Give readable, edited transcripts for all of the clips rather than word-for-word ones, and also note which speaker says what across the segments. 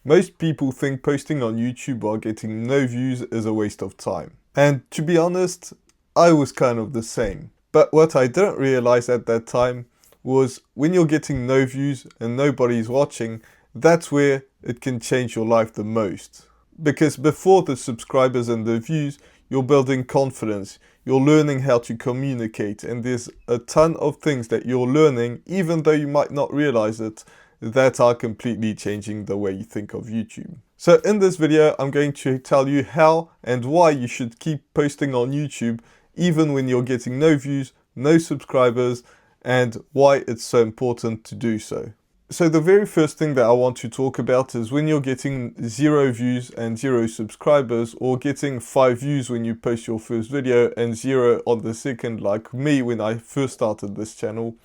Speaker 1: Most people think posting on YouTube while getting no views is a waste of time. And to be honest, I was kind of the same. But what I didn't realize at that time was when you're getting no views and nobody's watching, that's where it can change your life the most. Because before the subscribers and the views, you're building confidence, you're learning how to communicate, and there's a ton of things that you're learning, even though you might not realize it, that are completely changing the way you think of YouTube. So in this video, I'm going to tell you how and why you should keep posting on YouTube even when you're getting no views, no subscribers, and why it's so important to do so. So the very first thing that I want to talk about is when you're getting 0 views and 0 subscribers, or getting 5 views when you post your first video and 0 on the second, like me when I first started this channel.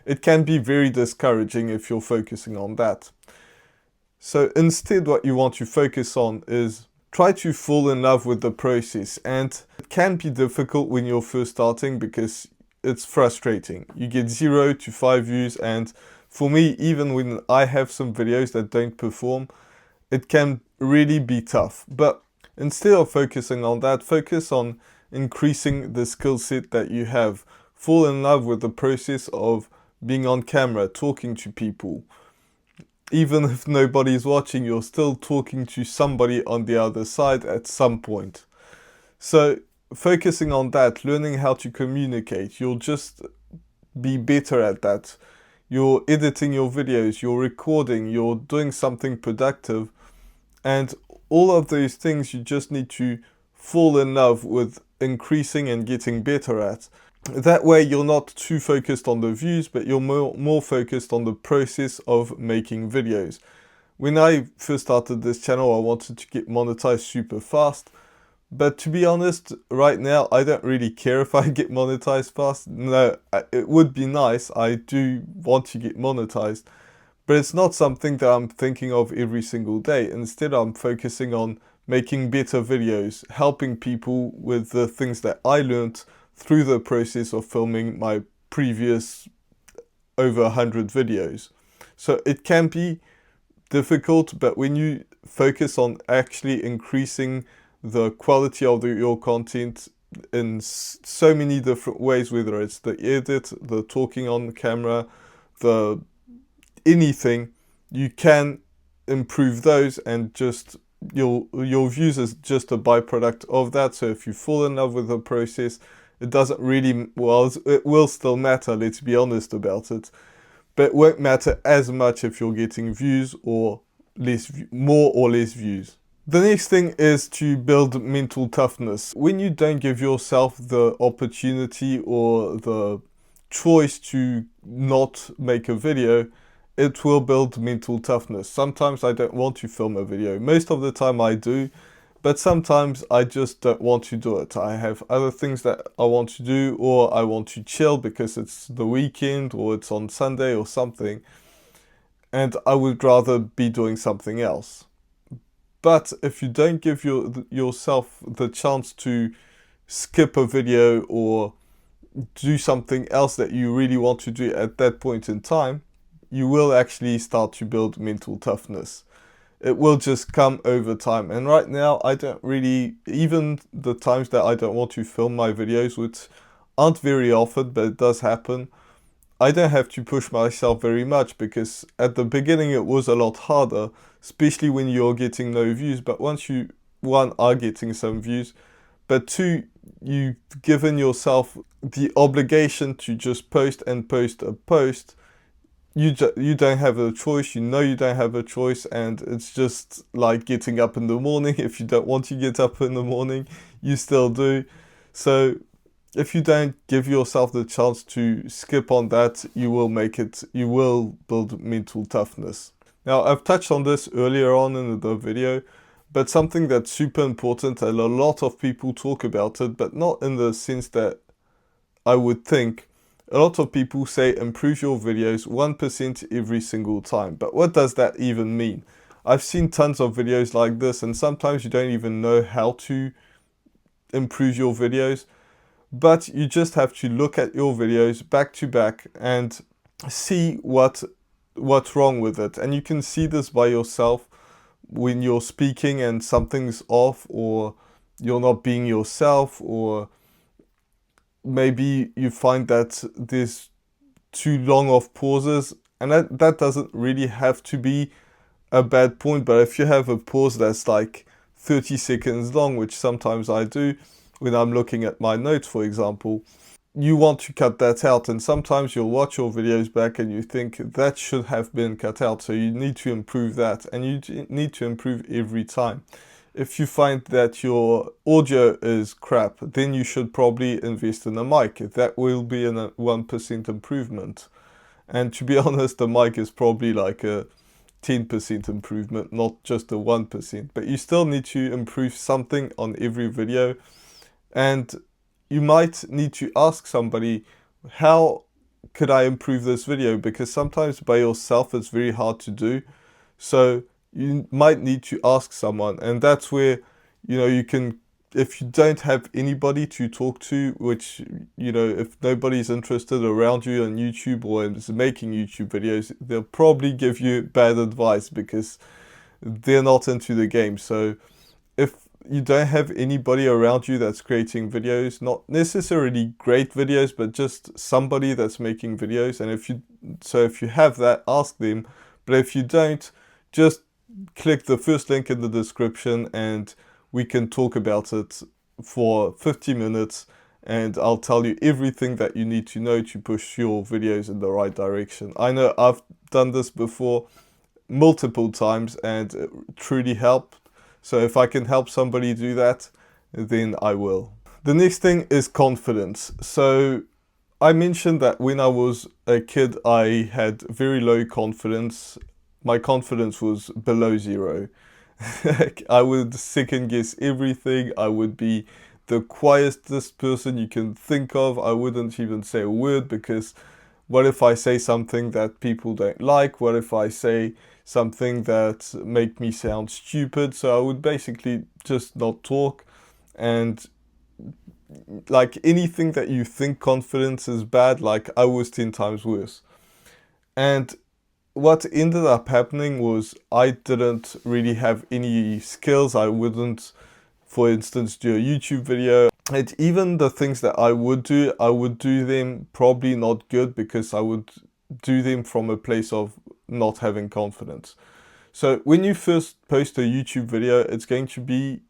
Speaker 1: It can be very discouraging if you're focusing on that. So instead, what you want to focus on is try to fall in love with the process. And it can be difficult when you're first starting because it's frustrating. You get 0 to 5 views, and for me, even when I have some videos that don't perform, it can really be tough. But instead of focusing on that, focus on increasing the skill set that you have. Fall in love with the process of being on camera, talking to people. Even if nobody's watching, you're still talking to somebody on the other side at some point. So focusing on that, learning how to communicate, you'll just be better at that. You're editing your videos, you're recording, you're doing something productive, and all of those things you just need to fall in love with increasing and getting better at. That way you're not too focused on the views, but you're more focused on the process of making videos. When I first started this channel, I wanted to get monetized super fast. But to be honest, right now, I don't really care if I get monetized fast. No, it would be nice. I do want to get monetized. But it's not something that I'm thinking of every single day. Instead, I'm focusing on making better videos, helping people with the things that I learned through the process of filming my previous over 100 videos. So it can be difficult, but when you focus on actually increasing the quality of your content in so many different ways, whether it's the edit, the talking on the camera, the anything, you can improve those, and just your views is just a byproduct of that. So if you fall in love with the process, it doesn't really, well, it will still matter, let's be honest about it, but it won't matter as much if you're getting views or less, more or less views. The next thing is to build mental toughness. When you don't give yourself the opportunity or the choice to not make a video, it will build mental toughness. Sometimes I don't want to film a video. Most of the time I do, but sometimes I just don't want to do it. I have other things that I want to do, or I want to chill because it's the weekend or it's on Sunday or something, and I would rather be doing something else. But if you don't give yourself the chance to skip a video or do something else that you really want to do at that point in time, you will actually start to build mental toughness. It will just come over time. And right now, I don't really, even the times that I don't want to film my videos, which aren't very often, but it does happen, I don't have to push myself very much, because at the beginning it was a lot harder, especially when you're getting no views. But once you, one, are getting some views, but two, you've given yourself the obligation to just post and post a post, you don't have a choice. You know you don't have a choice, and it's just like getting up in the morning. If you don't want to get up in the morning, you still do. So if you don't give yourself the chance to skip on that, you will build mental toughness. Now, I've touched on this earlier on in the video, but something that's super important, and a lot of people talk about it, but not in the sense that I would think. A lot of people say improve your videos 1% every single time. But what does that even mean? I've seen tons of videos like this, and sometimes you don't even know how to improve your videos. But you just have to look at your videos back to back and see what's wrong with it. And you can see this by yourself. when you're speaking and something's off, or you're not being yourself, or maybe you find that there's too long of pauses, and that doesn't really have to be a bad point. But if you have a pause that's like 30 seconds long, which sometimes I do when I'm looking at my notes, for example, you want to cut that out. And sometimes you'll watch your videos back and you think that should have been cut out. So you need to improve that, and you need to improve every time. If you find that your audio is crap, then you should probably invest in a mic. That will be a 1% improvement. And to be honest, the mic is probably like a 10% improvement, not just a 1%. But you still need to improve something on every video. And you might need to ask somebody, how could I improve this video? Because sometimes by yourself it's very hard to do. So you might need to ask someone, and that's where, you can, if you don't have anybody to talk to, which, if nobody's interested around you on YouTube or is making YouTube videos, they'll probably give you bad advice because they're not into the game. So if you don't have anybody around you that's creating videos, not necessarily great videos, but just somebody that's making videos, and if you have that, ask them. But if you don't, just click the first link in the description and we can talk about it for 50 minutes, and I'll tell you everything that you need to know to push your videos in the right direction. I know I've done this before multiple times and it truly helped. So if I can help somebody do that, then I will. The next thing is confidence. So I mentioned that when I was a kid, I had very low confidence. My confidence was below zero. I would second guess everything. I would be the quietest person you can think of. I wouldn't even say a word, because what if I say something that people don't like? What if I say something that make me sound stupid? So I would basically just not talk. And like anything that you think confidence is bad, like I was 10 times worse. And what ended up happening was I didn't really have any skills. I wouldn't, for instance, do a YouTube video. And even the things that I would do them probably not good, because I would do them from a place of not having confidence. So when you first post a YouTube video, it's going to be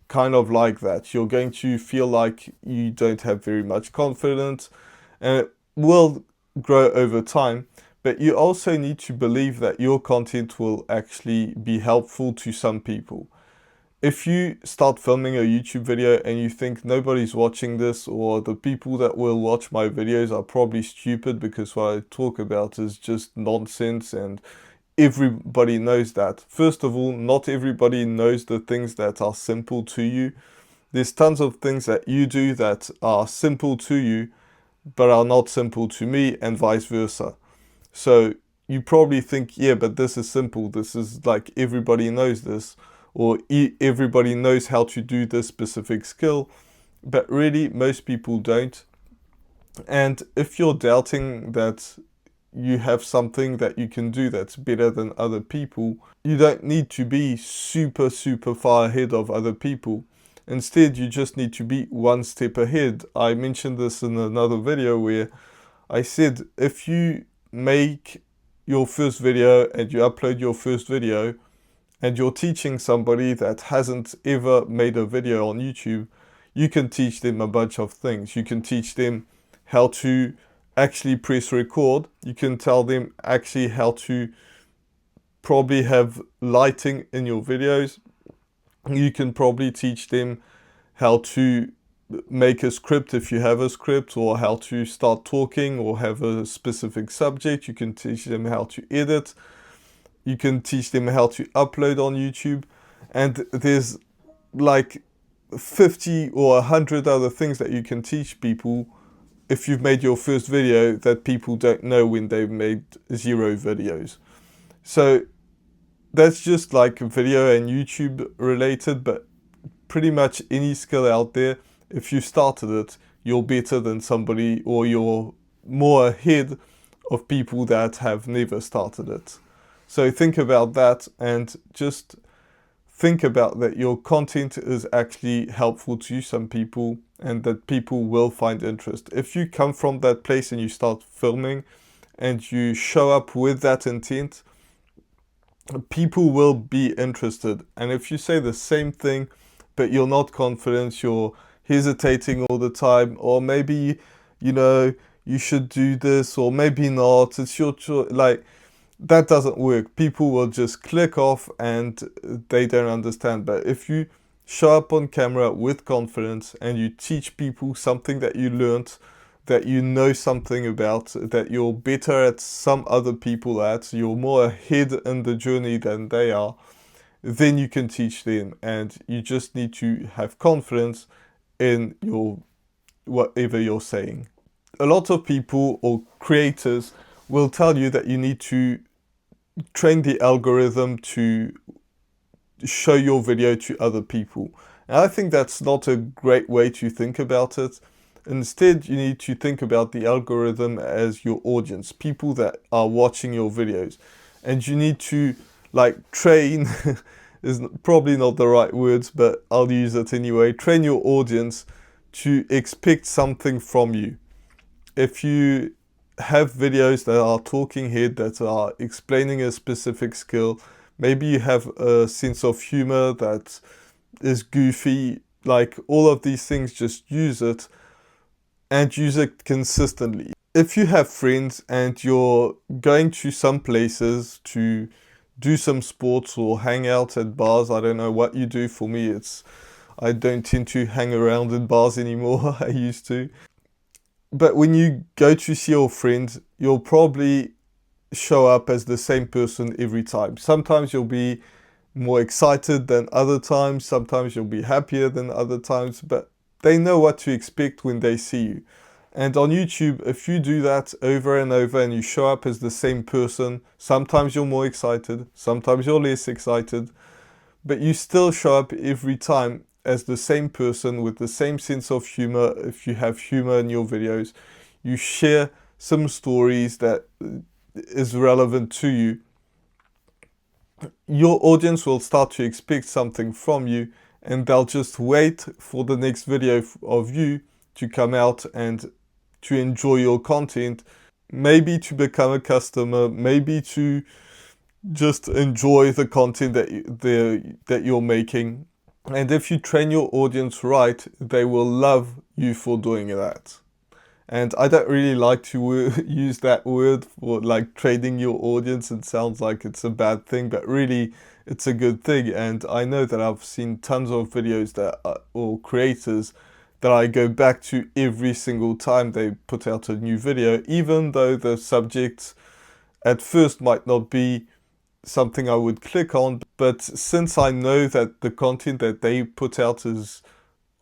Speaker 1: kind of like that. You're going to feel like you don't have very much confidence, and it will grow over time. But you also need to believe that your content will actually be helpful to some people. If you start filming a YouTube video and you think nobody's watching this, or the people that will watch my videos are probably stupid because what I talk about is just nonsense and everybody knows that. First of all, not everybody knows the things that are simple to you. There's tons of things that you do that are simple to you but are not simple to me, and vice versa. So you probably think, yeah, but this is simple. This is like everybody knows this, or everybody knows how to do this specific skill. But really, most people don't. And if you're doubting that you have something that you can do that's better than other people, you don't need to be super, super far ahead of other people. Instead, you just need to be one step ahead. I mentioned this in another video where I said, if you make your first video and you upload your first video and you're teaching somebody that hasn't ever made a video on YouTube, you can teach them a bunch of things. You can teach them how to actually press record. You can tell them actually how to probably have lighting in your videos. You can probably teach them how to make a script if you have a script, or how to start talking or have a specific subject. You can teach them how to edit. You can teach them how to upload on YouTube. And there's like 50 or 100 other things that you can teach people if you've made your first video that people don't know when they've made 0 videos. So that's just like video and YouTube related, but pretty much any skill out there, if you started it, you're better than somebody, or you're more ahead of people that have never started it. So think about that and just think about that your content is actually helpful to some people and that people will find interest. If you come from that place and you start filming and you show up with that intent, people will be interested. And if you say the same thing, but you're not confident, you're hesitating all the time, or maybe, you know, you should do this, or maybe not, it's your choice, like, that doesn't work. People will just click off and they don't understand. But if you show up on camera with confidence and you teach people something that you learned, that you know something about, that you're better at some other people at, you're more ahead in the journey than they are, then you can teach them. And you just need to have confidence in your whatever you're saying. A lot of people or creators will tell you that you need to train the algorithm to show your video to other people. And I think that's not a great way to think about it. Instead, you need to think about the algorithm as your audience, people that are watching your videos. And you need to, like, train, is probably not the right words, but I'll use it anyway. Train your audience to expect something from you. If you have videos that are talking head, that are explaining a specific skill, maybe you have a sense of humor that is goofy, like all of these things, just use it and use it consistently. If you have friends and you're going to some places to do some sports or hang out at bars, I don't know what you do. For me, I don't tend to hang around in bars anymore. I used to. But when you go to see your friends, you'll probably show up as the same person every time. Sometimes you'll be more excited than other times. Sometimes you'll be happier than other times. But they know what to expect when they see you. And on YouTube, if you do that over and over and you show up as the same person, sometimes you're more excited, sometimes you're less excited, but you still show up every time as the same person with the same sense of humor. If you have humor in your videos, you share some stories that is relevant to you, your audience will start to expect something from you, and they'll just wait for the next video of you to come out and to enjoy your content, maybe to become a customer, maybe to just enjoy the content that you're making. And if you train your audience right, they will love you for doing that. And I don't really like to use that word for like training your audience. It sounds like it's a bad thing, but really it's a good thing. And I know that I've seen tons of videos or creators that I go back to every single time they put out a new video, even though the subject at first might not be something I would click on. But since I know that the content that they put out is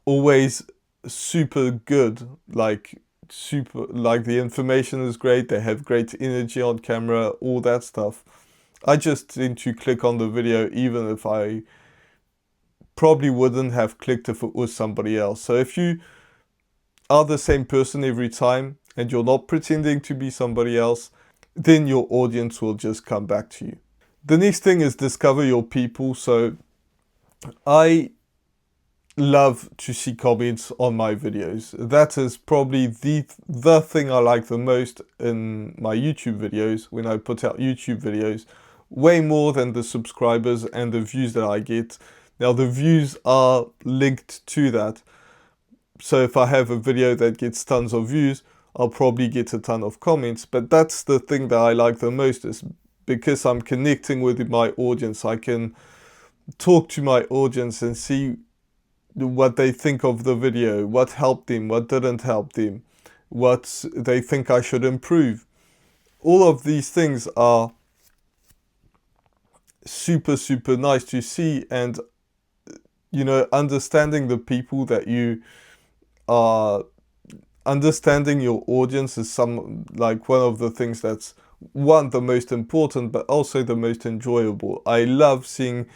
Speaker 1: always super good, like the information is great, they have great energy on camera, all that stuff, I just tend to click on the video, even if I probably wouldn't have clicked if it was somebody else. So if you are the same person every time and you're not pretending to be somebody else, then your audience will just come back to you. The next thing is discover your people. So I love to see comments on my videos. That is probably the thing I like the most in my YouTube videos, when I put out YouTube videos, way more than the subscribers and the views that I get. Now the views are linked to that. So if I have a video that gets tons of views, I'll probably get a ton of comments. But that's the thing that I like the most, is because I'm connecting with my audience. I can talk to my audience and see what they think of the video, what helped them, what didn't help them, what they think I should improve. All of these things are super, super nice to see. And, you know, understanding the people that you are, understanding your audience is one of the things that's the most important, but also the most enjoyable. I love seeing,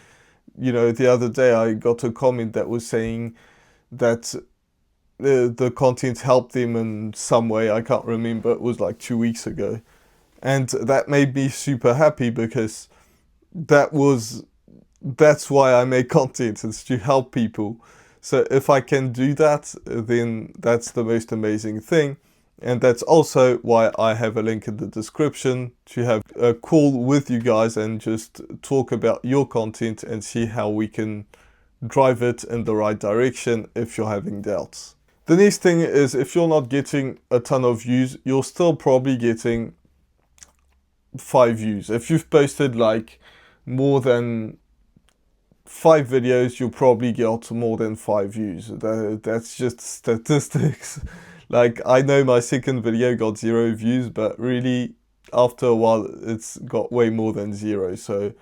Speaker 1: you know, the other day I got a comment that was saying that the content helped them in some way. I can't remember, it was like 2 weeks ago. And that made me super happy, because that was that's why I make content, it's to help people. So if I can do that, then that's the most amazing thing. And that's also why I have a link in the description to have a call with you guys and just talk about your content and see how we can drive it in the right direction if you're having doubts. The next thing is, if you're not getting a ton of views, you're still probably getting 5 views. If you've posted like more than 5 videos, you'll probably get more than 5 views. That's just statistics. Like, I know my second video got 0 views, but really after a while it's got way more than 0. So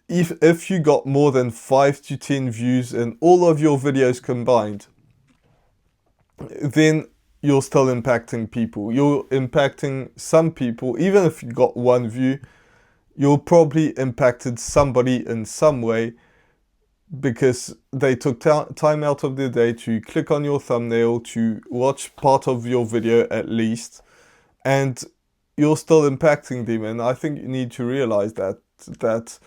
Speaker 1: if you got more than 5 to 10 views in all of your videos combined, then you're still impacting people. You're impacting some people. Even if you got 1 view, you're probably impacted somebody in some way because they took time out of their day to click on your thumbnail, to watch part of your video at least, and you're still impacting them. And I think you need to realize that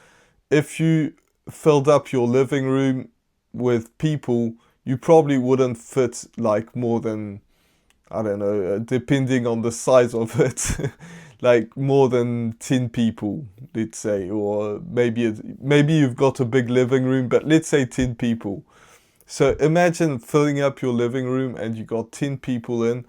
Speaker 1: if you filled up your living room with people, you probably wouldn't fit like more than, I don't know, depending on the size of it, like more than 10 people, let's say, or maybe you've got a big living room, but let's say 10 people. So imagine filling up your living room and you got 10 people in.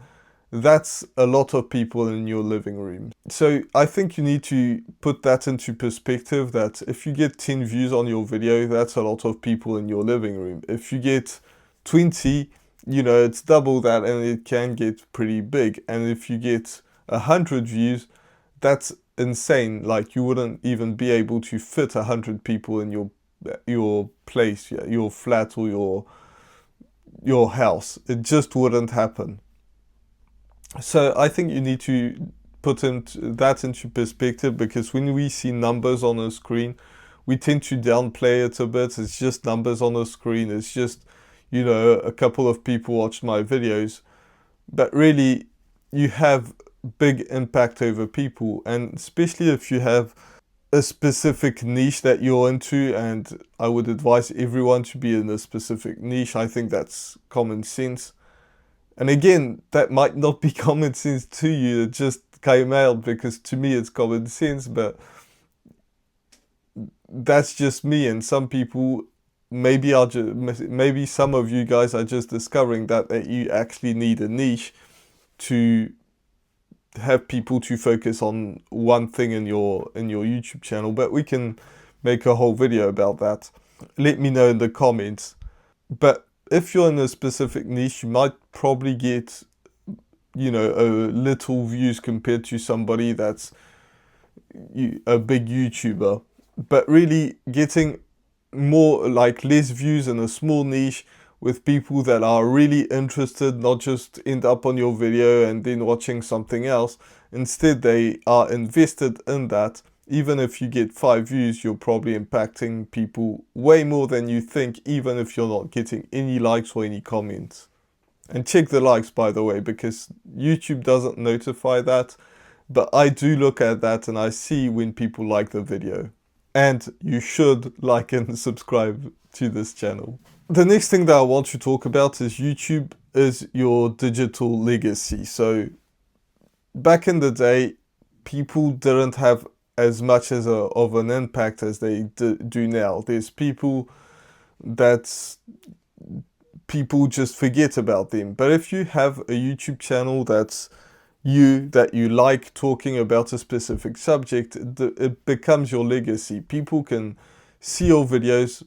Speaker 1: That's a lot of people in your living room. So I think you need to put that into perspective, that if you get 10 views on your video, that's a lot of people in your living room. If you get 20, you know, it's double that, and it can get pretty big. And if you get 100 views, that's insane. Like, you wouldn't even be able to fit 100 people in your place, your flat, or your house. It just wouldn't happen. So I think you need to put that into perspective, because when we see numbers on a screen, we tend to downplay it a bit. It's just numbers on a screen. It's just, you know, a couple of people watched my videos. But really, you have big impact over people. And especially if you have a specific niche that you're into, and I would advise everyone to be in a specific niche. I think that's common sense. And again, that might not be common sense to you. It just came out because to me it's common sense, but that's just me. And some people, maybe some of you guys are just discovering that you actually need a niche to have people to focus on one thing in your YouTube channel. But we can make a whole video about that. Let me know in the comments. But if you're in a specific niche, you might probably get, you know, a little views compared to somebody that's a big YouTuber. But really getting more, like less views in a small niche with people that are really interested, not just end up on your video and then watching something else. Instead, they are invested in that. Even if you get 5 views, you're probably impacting people way more than you think, even if you're not getting any likes or any comments. And check the likes, by the way, because YouTube doesn't notify that, but I do look at that and I see when people like the video. And you should like and subscribe to this channel. The next thing that I want to talk about is YouTube is your digital legacy. So back in the day, people didn't have as much of an impact as they do now. There's people just forget about them. But if you have a YouTube channel that you like talking about a specific subject, it becomes your legacy. People can see your videos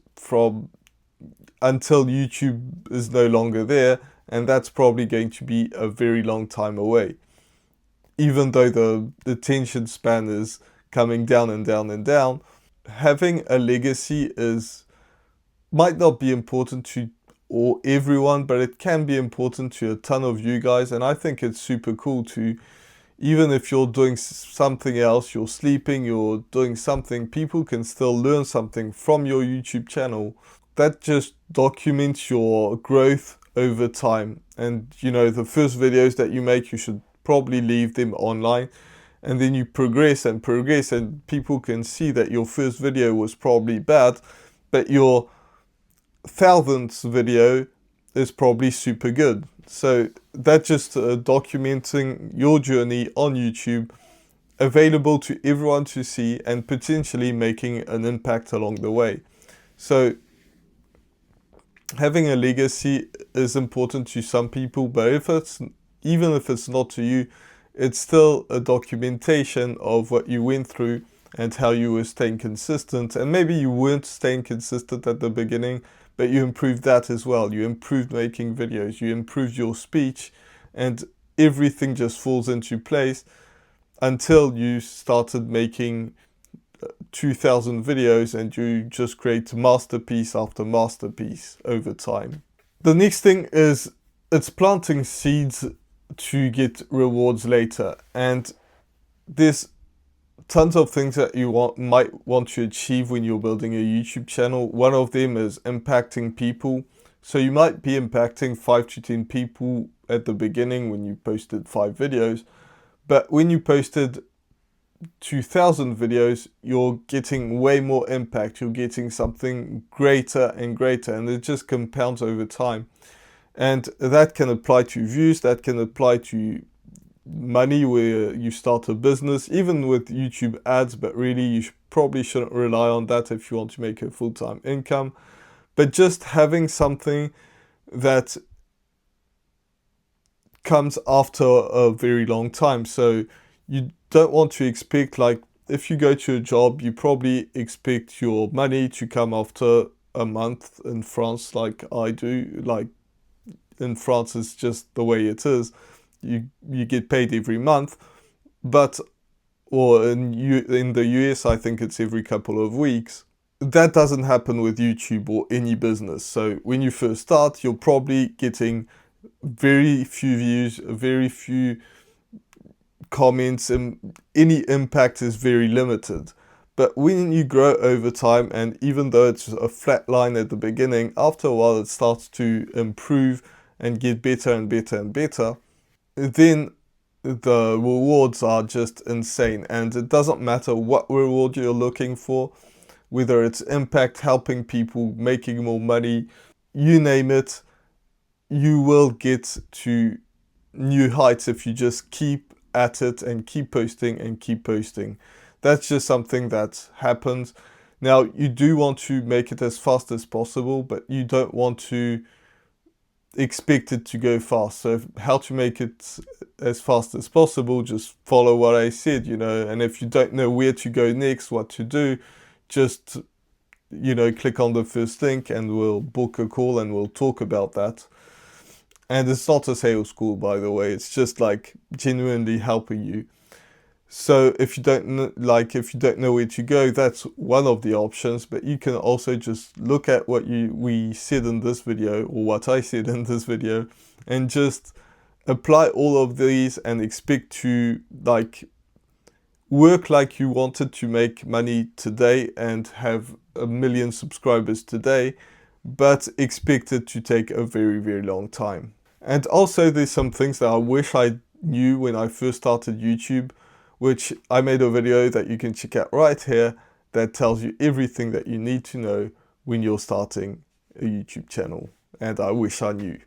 Speaker 1: until YouTube is no longer there, and that's probably going to be a very long time away. Even though the attention span is coming down and down and down, having a legacy might not be important to everyone, but it can be important to a ton of you guys. And I think it's super cool to, even if you're doing something else, you're sleeping, you're doing something, people can still learn something from your YouTube channel. That just documents your growth over time. And you know, the first videos that you make, you should probably leave them online. and then you progress and progress, and people can see that your first video was probably bad, but your 1000th video is probably super good. So that's just documenting your journey on YouTube, available to everyone to see, and potentially making an impact along the way. So having a legacy is important to some people, but even if it's not to you, it's still a documentation of what you went through and how you were staying consistent. And maybe you weren't staying consistent at the beginning, but you improved that as well. You improved making videos, you improved your speech, and everything just falls into place until you started making 2000 videos and you just create masterpiece after masterpiece over time. The next thing is it's planting seeds to get rewards later, and there's tons of things that you might want to achieve when you're building a YouTube channel. One of them is impacting people. So you might be impacting 5 to 10 people at the beginning when you posted 5 videos, but when you posted 2000 videos, you're getting way more impact. You're getting something greater and greater, and it just compounds over time. And that can apply to views, that can apply to money where you start a business, even with YouTube ads, but really you probably shouldn't rely on that if you want to make a full-time income. But just having something that comes after a very long time. So you don't want to expect, like, if you go to a job, you probably expect your money to come after a month in France, like I do. Like in France, it's just the way it is. You get paid every month, but or in the US, I think it's every couple of weeks. That doesn't happen with YouTube or any business. So when you first start, you're probably getting very few views, very few comments, and any impact is very limited. But when you grow over time, and even though it's a flat line at the beginning, after a while it starts to improve and get better and better and better, then the rewards are just insane. And it doesn't matter what reward you're looking for, whether it's impact, helping people, making more money, you name it, you will get to new heights if you just keep at it and keep posting and keep posting. That's just something that happens. Now, you do want to make it as fast as possible, but you don't want to expect it to go fast. So how to make it as fast as possible, just follow what I said, and if you don't know where to go next, what to do, just, click on the first link and we'll book a call and we'll talk about that. And it's not a sales call, by the way. It's just like genuinely helping you. So if you don't know where to go, that's one of the options. But you can also just look at what we said in this video, or what I said in this video, and just apply all of these and expect to work like you wanted to make money today and have 1 million subscribers today, but expect it to take a very, very long time. And also there's some things that I wish I knew when I first started YouTube, which I made a video that you can check out right here that tells you everything that you need to know when you're starting a YouTube channel. And I wish I knew.